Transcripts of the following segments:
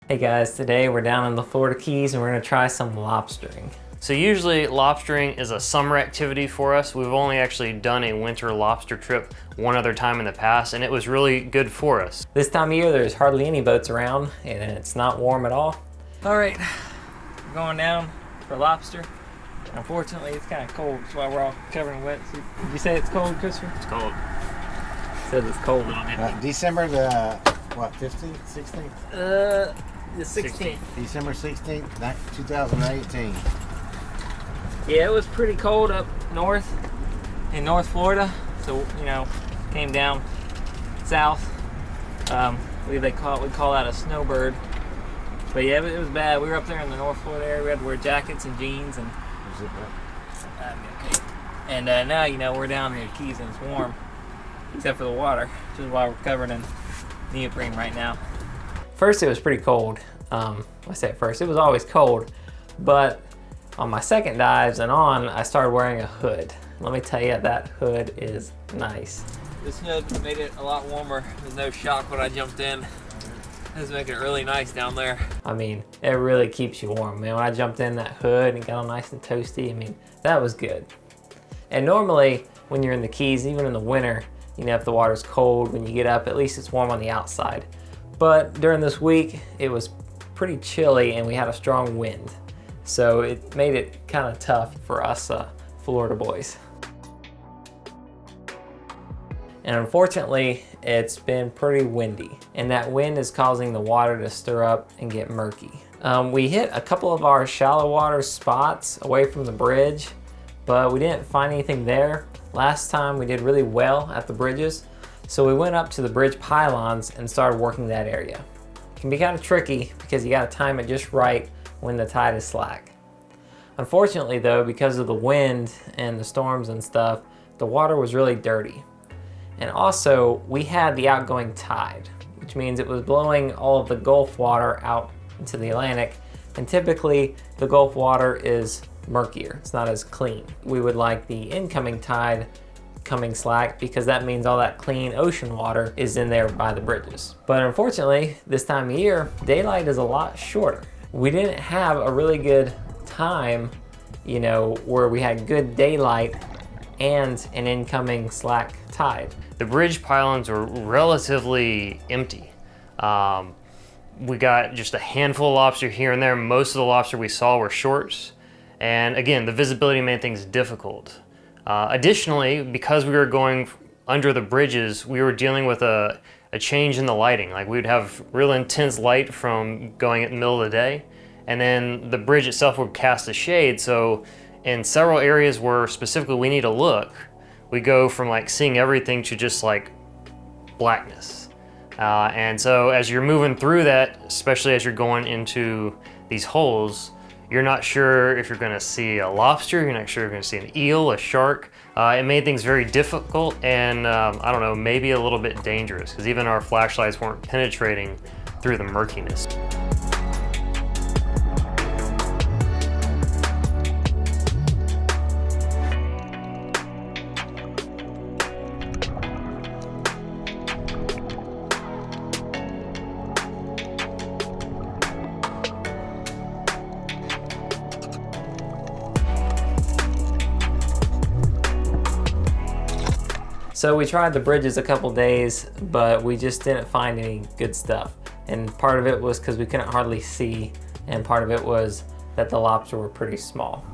Hey guys, today we're down in the Florida Keys and we're gonna try some lobstering. So usually lobstering is a summer activity for us. We've only actually done a winter lobster trip one other time in the past, and it was really good for us. This time of year there's hardly any boats around and it's not warm at all. All right, we're going down for lobster. Unfortunately, it's kind of cold, that's why we're all covered in wet. Did you say it's cold, Christopher? It's cold. It says it's cold. December the, what, 15th, 16th? The 16th. December 16th, 2018. Yeah, it was pretty cold up north, in North Florida. So, you know, came down south. I believe we call that a snowbird. But yeah, it was bad. We were up there in the North Florida area. We had to wear jackets and jeans and now, you know, we're down here in the Keys and it's warm, except for the water, which is why we're covered in neoprene right now. First, it was pretty cold. I say first, it was always cold, but on my second dives and on, I started wearing a hood. Let me tell you, that hood is nice. This hood made it a lot warmer. There's no shock when I jumped in. This making it really nice down there. I mean, it really keeps you warm, man. When I jumped in that hood and got all nice and toasty, I mean, that was good. And normally, when you're in the Keys, even in the winter, you know, if the water's cold, when you get up, at least it's warm on the outside. But during this week, it was pretty chilly and we had a strong wind. So it made it kind of tough for us Florida boys. And unfortunately, it's been pretty windy. And that wind is causing the water to stir up and get murky. We hit a couple of our shallow water spots away from the bridge, but we didn't find anything there. Last time we did really well at the bridges. So we went up to the bridge pylons and started working that area. It can be kind of tricky because you gotta time it just right when the tide is slack. Unfortunately though, because of the wind and the storms and stuff, the water was really dirty. And also, we had the outgoing tide, which means it was blowing all of the Gulf water out into the Atlantic. And typically, the Gulf water is murkier, it's not as clean. We would like the incoming tide coming slack because that means all that clean ocean water is in there by the bridges. But unfortunately, this time of year, daylight is a lot shorter. We didn't have a really good time, you know, where we had good daylight and an incoming slack tide. The bridge pylons were relatively empty. We got just a handful of lobster here and there. Most of the lobster we saw were shorts. And again, the visibility made things difficult. Additionally, because we were going under the bridges, we were dealing with a change in the lighting. Like we'd have real intense light from going in the middle of the day, and then the bridge itself would cast a shade. So in several areas where specifically we need to look, we go from like seeing everything to just like blackness. And so as you're moving through that, especially as you're going into these holes, you're not sure if you're gonna see a lobster, you're not sure you're gonna see an eel, a shark. It made things very difficult and I don't know, maybe a little bit dangerous because even our flashlights weren't penetrating through the murkiness. So we tried the bridges a couple days, but we just didn't find any good stuff. And part of it was because we couldn't hardly see, and part of it was that the lobster were pretty small.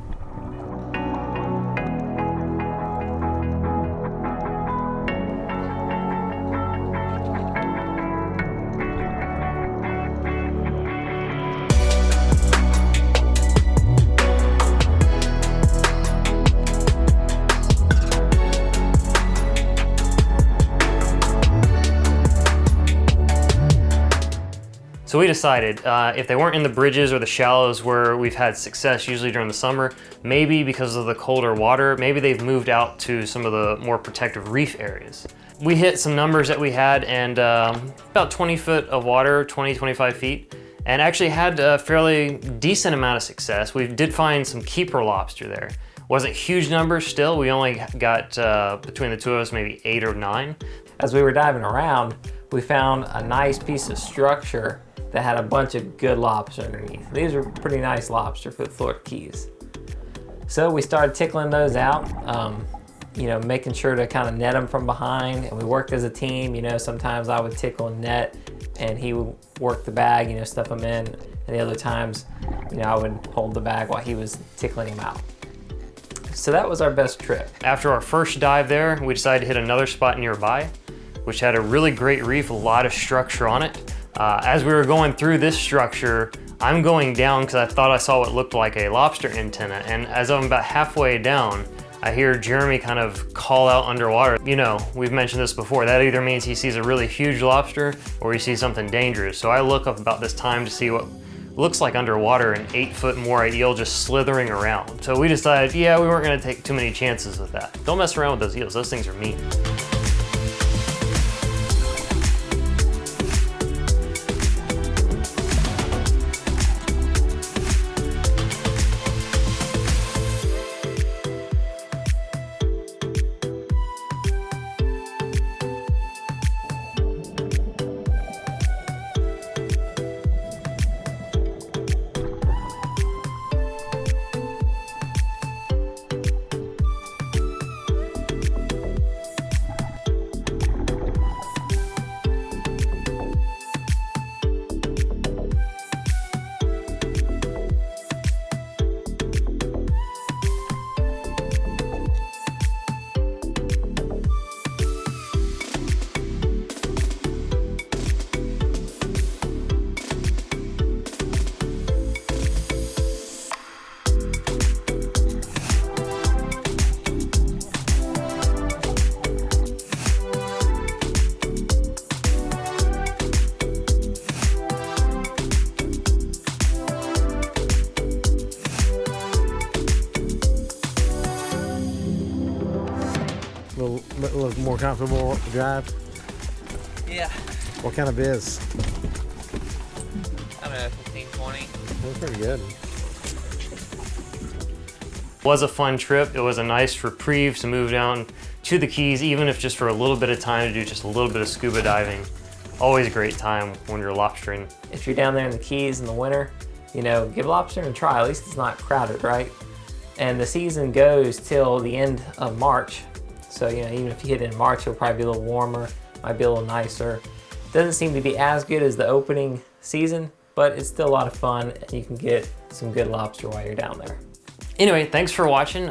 So we decided if they weren't in the bridges or the shallows where we've had success usually during the summer, maybe because of the colder water, maybe they've moved out to some of the more protective reef areas. We hit some numbers that we had and about 20 foot of water, 25 feet, and actually had a fairly decent amount of success. We did find some keeper lobster there. Wasn't huge numbers still, we only got between the two of us maybe 8 or 9. As we were diving around, we found a nice piece of structure that had a bunch of good lobster underneath. These are pretty nice lobster for the Florida Keys. So we started tickling those out, you know, making sure to kind of net them from behind, and we worked as a team. You know, sometimes I would tickle and net, and he would work the bag, you know, stuff them in, and the other times, you know, I would hold the bag while he was tickling him out. So that was our best trip. After our first dive there, we decided to hit another spot nearby, which had a really great reef, a lot of structure on it. As we were going through this structure, I'm going down because I thought I saw what looked like a lobster antenna, and as I'm about halfway down, I hear Jeremy kind of call out underwater. You know, we've mentioned this before, that either means he sees a really huge lobster or he sees something dangerous. So I look up about this time to see what looks like underwater an 8-foot moray eel just slithering around. So we decided, yeah, we weren't gonna take too many chances with that. Don't mess around with those eels, those things are mean. A little more comfortable drive. Yeah, What kind of biz? I don't know, 15, 20. That's pretty good. Was a fun trip. It was a nice reprieve to move down to the Keys, even if just for a little bit of time to do just a little bit of scuba diving. Always a great time when you're lobstering. If you're down there in the Keys in the winter, you know, give lobstering a try. At least it's not crowded, right? And the season goes till the end of March. So, you know, even if you hit it in March, it'll probably be a little warmer, might be a little nicer. Doesn't seem to be as good as the opening season, but it's still a lot of fun, and you can get some good lobster while you're down there. Anyway, thanks for watching.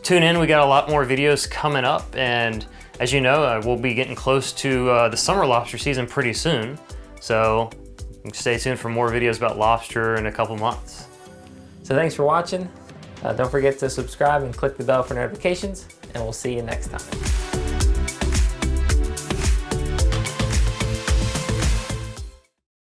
Tune in, we got a lot more videos coming up, and as you know, we'll be getting close to the summer lobster season pretty soon. So stay tuned for more videos about lobster in a couple months. So thanks for watching. Don't forget to subscribe and click the bell for notifications, and we'll see you next time.